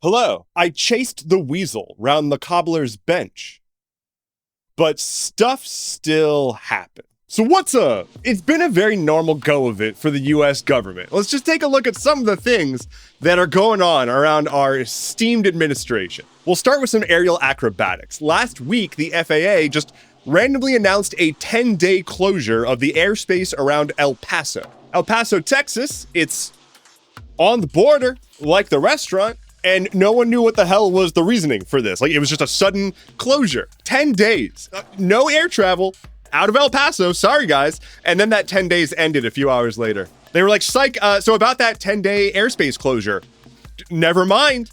Hello, I chased the weasel round the cobbler's bench. But stuff still happened. So what's up? It's been a very normal go of it for the US government. Let's just take a look at some of the things that are going on around our esteemed administration. We'll start with some aerial acrobatics. Last week, the FAA just randomly announced a 10-day closure of the airspace around El Paso. El Paso, Texas, it's on the border, like the restaurant, and no one knew what the hell was the reasoning for this. Like, it was just a sudden closure. 10 days, no air travel out of El Paso, sorry guys. And then that 10 days ended a few hours later. They were like, psych, so about that 10-day airspace closure, never mind.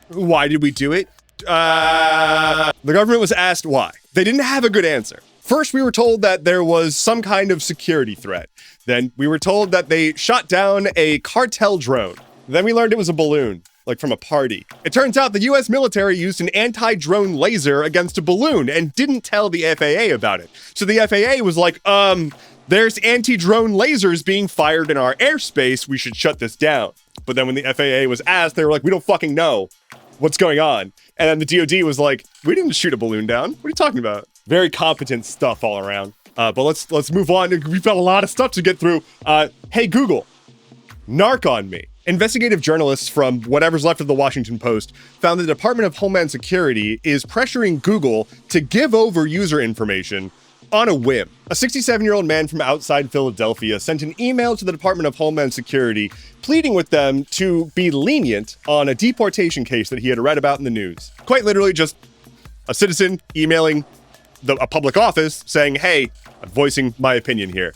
Why did we do it? The government was asked why. They didn't have a good answer. First, we were told that there was some kind of security threat. Then we were told that they shot down a cartel drone. Then we learned it was a balloon, like from a party. It turns out the US military used an anti-drone laser against a balloon and didn't tell the FAA about it. So the FAA was like, there's anti-drone lasers being fired in our airspace. We should shut this down. But then when the FAA was asked, they were like, we don't fucking know what's going on. And then the DOD was like, we didn't shoot a balloon down. What are you talking about? Very competent stuff all around. But let's move on. We've got a lot of stuff to get through. Hey, Google, narc on me. Investigative journalists from whatever's left of the Washington Post found the Department of Homeland Security is pressuring Google to give over user information on a whim. A 67-year-old man from outside Philadelphia sent an email to the Department of Homeland Security pleading with them to be lenient on a deportation case that he had read about in the news. Quite literally just a citizen emailing a public office saying, hey, I'm voicing my opinion here.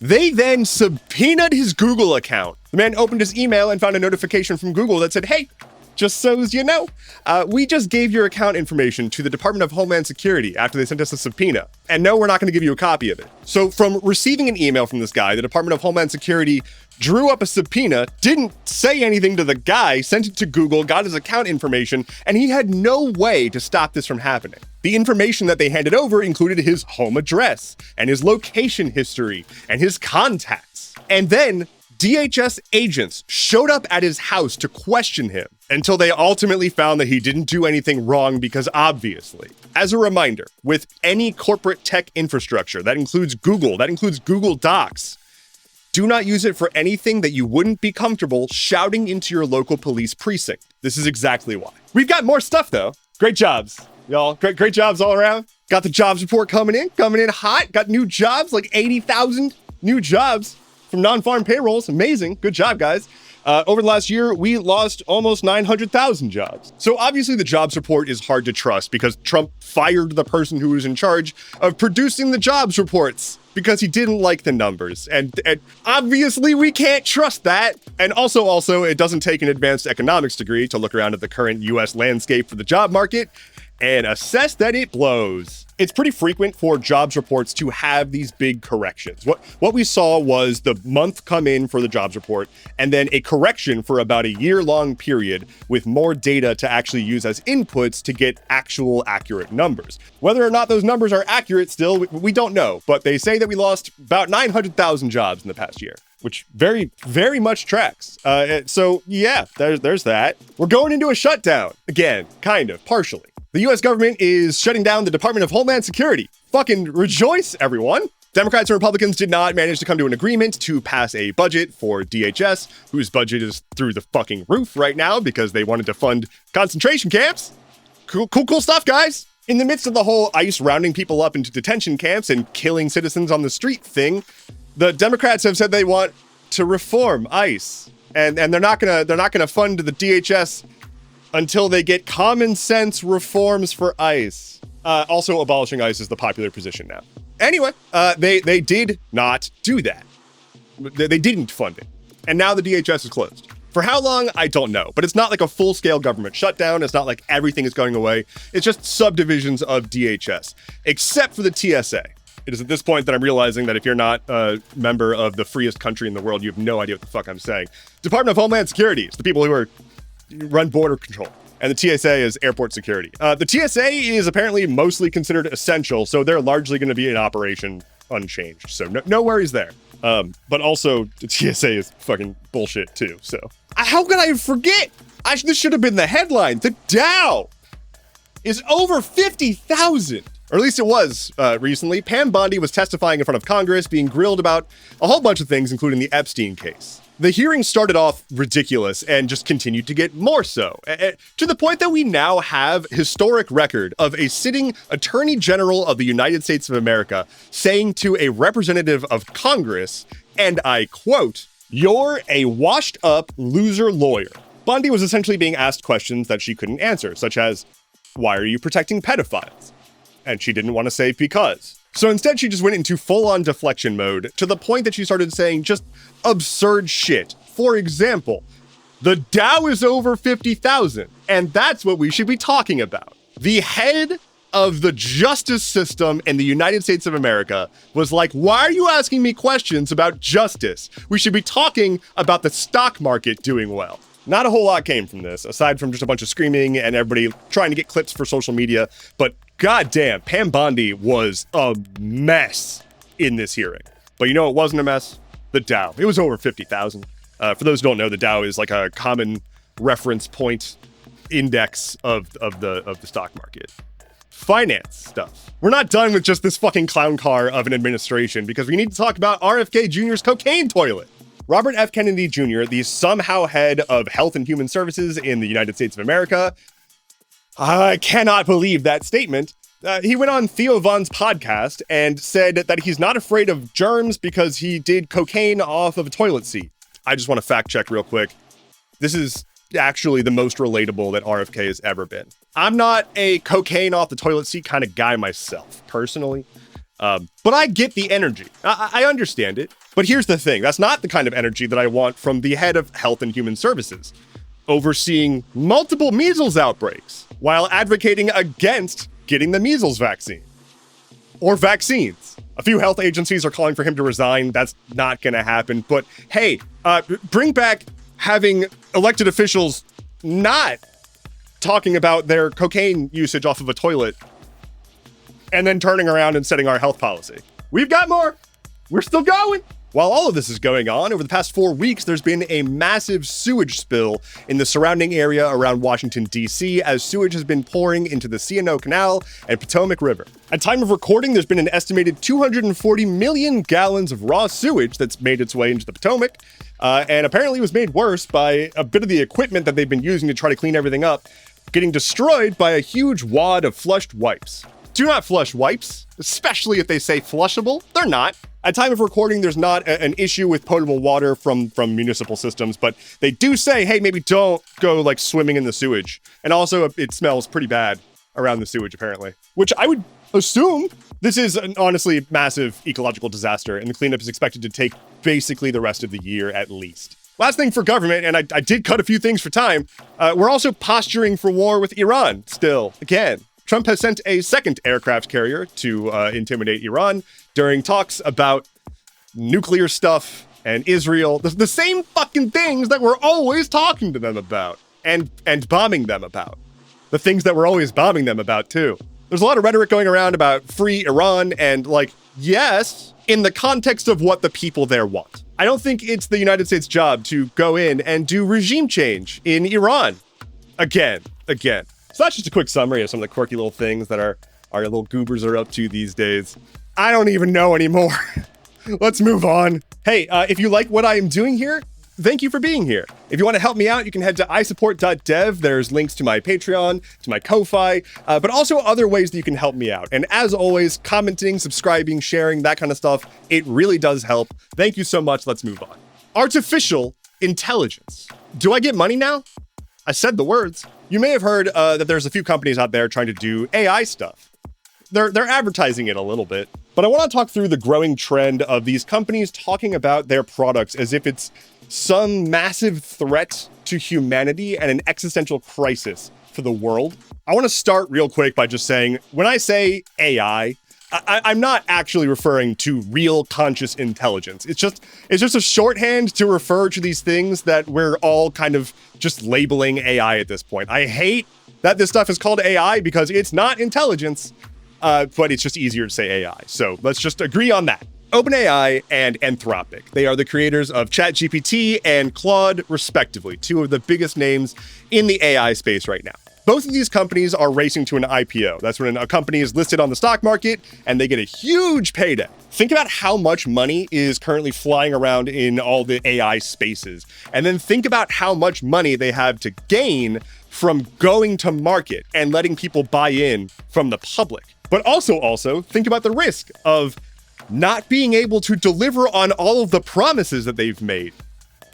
They then subpoenaed his Google account. The man opened his email and found a notification from Google that said, hey, just so as you know, we just gave your account information to the Department of Homeland Security after they sent us a subpoena. And no, we're not going to give you a copy of it. So from receiving an email from this guy, the Department of Homeland Security drew up a subpoena, didn't say anything to the guy, sent it to Google, got his account information, and he had no way to stop this from happening. The information that they handed over included his home address and his location history and his contacts. And then DHS agents showed up at his house to question him until they ultimately found that he didn't do anything wrong because obviously, as a reminder, with any corporate tech infrastructure, that includes Google, that includes Google Docs, do not use it for anything that you wouldn't be comfortable shouting into your local police precinct. This is exactly why. We've got more stuff though. Great jobs, y'all. Great jobs all around. Got the jobs report coming in hot. Got new jobs, like 80,000 new jobs from non-farm payrolls. Amazing. Good job, guys. Over the last year, we lost almost 900,000 jobs. So obviously the jobs report is hard to trust because Trump fired the person who was in charge of producing the jobs reports because he didn't like the numbers. And obviously we can't trust that. And also, it doesn't take an advanced economics degree to look around at the current US landscape for the job market and assess that it blows. It's pretty frequent for jobs reports to have these big corrections. What we saw was the month come in for the jobs report and then a correction for about a year-long period with more data to actually use as inputs to get actual accurate numbers. Whether or not those numbers are accurate still, we don't know, but they say that we lost about 900,000 jobs in the past year, which very, very much tracks. So yeah, there's that. We're going into a shutdown. Again, kind of, partially. The US government is shutting down the Department of Homeland Security. Fucking rejoice, everyone. Democrats and Republicans did not manage to come to an agreement to pass a budget for DHS, whose budget is through the fucking roof right now because they wanted to fund concentration camps. Cool stuff, guys. In the midst of the whole ICE rounding people up into detention camps and killing citizens on the street thing, the Democrats have said they want to reform ICE. And they're not gonna fund the DHS until they get common sense reforms for ICE. Also, abolishing ICE is the popular position now. Anyway, they did not do that. They didn't fund it. And now the DHS is closed. For how long, I don't know. But it's not like a full-scale government shutdown. It's not like everything is going away. It's just subdivisions of DHS, except for the TSA. It is at this point that I'm realizing that if you're not a member of the freest country in the world, you have no idea what the fuck I'm saying. Department of Homeland Security is the people who run border control. And the TSA is airport security. The TSA is apparently mostly considered essential, so they're largely going to be in operation unchanged. So no worries there. But also, the TSA is fucking bullshit too, so. How could I forget? This should have been the headline. The Dow is over 50,000. Or at least it was recently. Pam Bondi was testifying in front of Congress, being grilled about a whole bunch of things, including the Epstein case. The hearing started off ridiculous and just continued to get more so, to the point that we now have historic record of a sitting Attorney General of the United States of America saying to a representative of Congress, and I quote, "You're a washed up loser lawyer." Bondi was essentially being asked questions that she couldn't answer, such as, why are you protecting pedophiles? And she didn't want to say because. So instead, she just went into full-on deflection mode to the point that she started saying just absurd shit. For example, the Dow is over 50,000, and that's what we should be talking about. The head of the justice system in the United States of America was like, why are you asking me questions about justice? We should be talking about the stock market doing well. Not a whole lot came from this, aside from just a bunch of screaming and everybody trying to get clips for social media, but goddamn, Pam Bondi was a mess in this hearing. But you know it wasn't a mess? The Dow. It was over 50,000. For those who don't know, the Dow is like a common reference point index of the stock market. Finance stuff. We're not done with just this fucking clown car of an administration, because we need to talk about RFK Jr.'s cocaine toilet. Robert F. Kennedy Jr., the somehow head of Health and Human Services in the United States of America, I cannot believe that statement. He went on Theo Von's podcast and said that he's not afraid of germs because he did cocaine off of a toilet seat. I just want to fact check real quick. This is actually the most relatable that RFK has ever been. I'm not a cocaine off the toilet seat kind of guy myself, personally. But I get the energy. I understand it. But here's the thing. That's not the kind of energy that I want from the head of Health and Human Services, overseeing multiple measles outbreaks while advocating against getting the measles vaccine or vaccines. A few health agencies are calling for him to resign. That's not going to happen. But hey, bring back having elected officials not talking about their cocaine usage off of a toilet and then turning around and setting our health policy. We've got more. We're still going. While all of this is going on, over the past 4 weeks, there's been a massive sewage spill in the surrounding area around Washington, D.C., as sewage has been pouring into the C&O Canal and Potomac River. At time of recording, there's been an estimated 240 million gallons of raw sewage that's made its way into the Potomac, and apparently was made worse by a bit of the equipment that they've been using to try to clean everything up, getting destroyed by a huge wad of flushed wipes. Do not flush wipes, especially if they say flushable. They're not. At time of recording, there's not an issue with potable water from municipal systems, but they do say, hey, maybe don't go like swimming in the sewage. And also it smells pretty bad around the sewage, apparently, which I would assume this is an honestly massive ecological disaster, and the cleanup is expected to take basically the rest of the year at least. Last thing for government, and I did cut a few things for time, we're also posturing for war with Iran still, again. Trump has sent a second aircraft carrier to intimidate Iran during talks about nuclear stuff and Israel. The same fucking things that we're always talking to them about and bombing them about. The things that we're always bombing them about, too. There's a lot of rhetoric going around about free Iran and, like, yes, in the context of what the people there want. I don't think it's the United States' job to go in and do regime change in Iran. Again. So that's just a quick summary of some of the quirky little things that our little goobers are up to these days. I don't even know anymore. Let's move on. Hey, if you like what I am doing here, thank you for being here. If you want to help me out, you can head to isupport.dev. There's links to my Patreon, to my Ko-Fi, but also other ways that you can help me out. And as always, commenting, subscribing, sharing, that kind of stuff, it really does help. Thank you so much. Let's move on. Artificial intelligence. Do I get money now? I said the words. You may have heard that there's a few companies out there trying to do AI stuff. They're advertising it a little bit, but I want to talk through the growing trend of these companies talking about their products as if it's some massive threat to humanity and an existential crisis for the world. I want to start real quick by just saying, when I say AI, I'm not actually referring to real conscious intelligence. It's just a shorthand to refer to these things that we're all kind of just labeling AI at this point. I hate that this stuff is called AI because it's not intelligence, but it's just easier to say AI. So let's just agree on that. OpenAI and Anthropic. They are the creators of ChatGPT and Claude, respectively, two of the biggest names in the AI space right now. Both of these companies are racing to an IPO. That's when a company is listed on the stock market and they get a huge payday. Think about how much money is currently flying around in all the AI spaces. And then think about how much money they have to gain from going to market and letting people buy in from the public. But also think about the risk of not being able to deliver on all of the promises that they've made.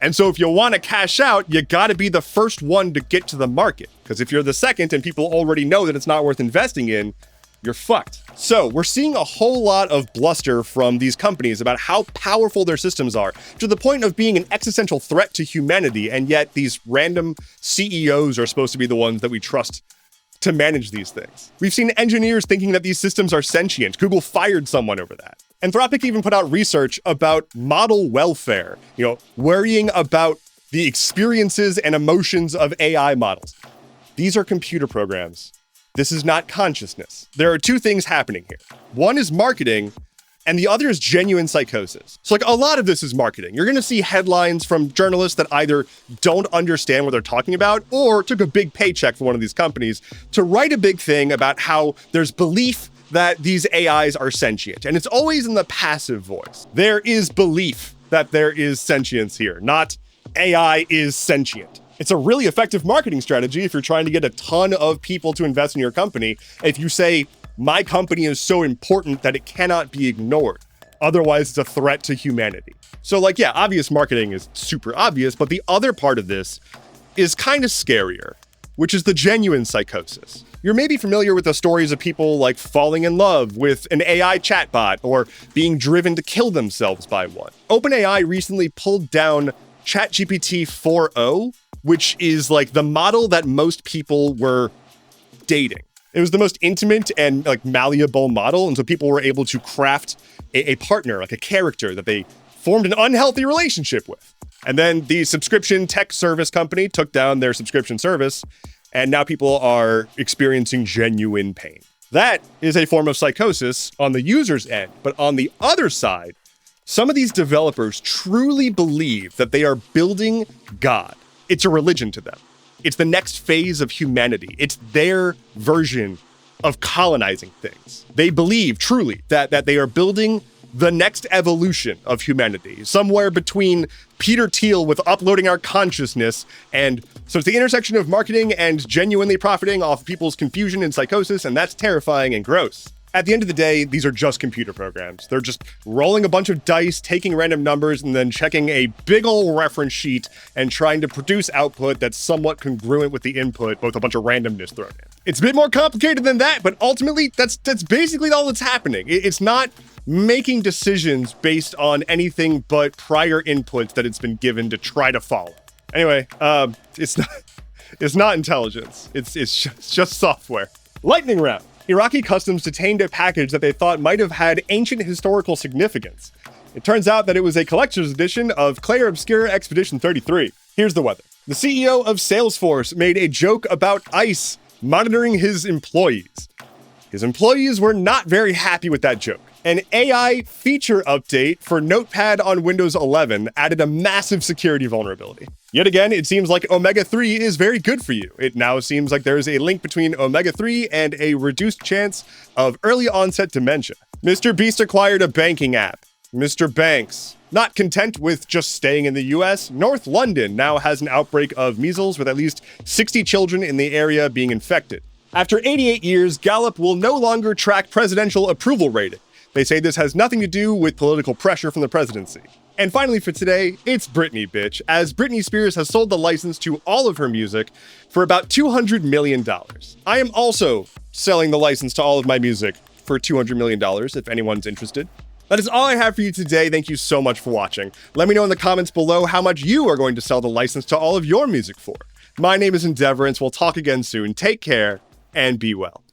And so if you want to cash out, you got to be the first one to get to the market. Because if you're the second and people already know that it's not worth investing in, you're fucked. So we're seeing a whole lot of bluster from these companies about how powerful their systems are, to the point of being an existential threat to humanity. And yet these random CEOs are supposed to be the ones that we trust to manage these things. We've seen engineers thinking that these systems are sentient. Google fired someone over that. Anthropic even put out research about model welfare, worrying about the experiences and emotions of AI models. These are computer programs. This is not consciousness. There are two things happening here. One is marketing, and the other is genuine psychosis. So a lot of this is marketing. You're gonna see headlines from journalists that either don't understand what they're talking about or took a big paycheck for one of these companies to write a big thing about how there's belief that these AIs are sentient. And it's always in the passive voice. There is belief that there is sentience here, not AI is sentient. It's a really effective marketing strategy if you're trying to get a ton of people to invest in your company. If you say, my company is so important that it cannot be ignored. Otherwise, it's a threat to humanity. So obvious marketing is super obvious, but the other part of this is kind of scarier, which is the genuine psychosis. You're maybe familiar with the stories of people falling in love with an AI chatbot or being driven to kill themselves by one. OpenAI recently pulled down ChatGPT 4.0, which is the model that most people were dating. It was the most intimate and malleable model. And so people were able to craft a partner, a character that they formed an unhealthy relationship with. And then the subscription tech service company took down their subscription service. And now people are experiencing genuine pain. That is a form of psychosis on the user's end. But on the other side, some of these developers truly believe that they are building God. It's a religion to them. It's the next phase of humanity. It's their version of colonizing things. They believe truly that they are building the next evolution of humanity, somewhere between Peter Thiel with uploading our consciousness. And so it's the intersection of marketing and genuinely profiting off people's confusion and psychosis, and that's terrifying and gross. At the end of the day, these are just computer programs. They're just rolling a bunch of dice, taking random numbers, and then checking a big ol' reference sheet and trying to produce output that's somewhat congruent with the input, with a bunch of randomness thrown in. It's a bit more complicated than that, but ultimately, that's basically all that's happening. It's not making decisions based on anything but prior inputs that it's been given to try to follow. Anyway, it's not intelligence. It's just software. Lightning round. Iraqi customs detained a package that they thought might have had ancient historical significance. It turns out that it was a collector's edition of Clair Obscure Expedition 33. Here's the weather. The CEO of Salesforce made a joke about ICE monitoring his employees. His employees were not very happy with that joke. An AI feature update for Notepad on Windows 11 added a massive security vulnerability. Yet again, it seems like omega-3 is very good for you. It now seems like there's a link between omega-3 and a reduced chance of early onset dementia. Mr. Beast acquired a banking app. Mr. Banks. Not content with just staying in the US, North London now has an outbreak of measles with at least 60 children in the area being infected. After 88 years, Gallup will no longer track presidential approval rating. They say this has nothing to do with political pressure from the presidency. And finally for today, it's Britney, bitch, as Britney Spears has sold the license to all of her music for about $200 million. I am also selling the license to all of my music for $200 million, if anyone's interested. That is all I have for you today. Thank you so much for watching. Let me know in the comments below how much you are going to sell the license to all of your music for. My name is Endeavorance. We'll talk again soon. Take care and be well.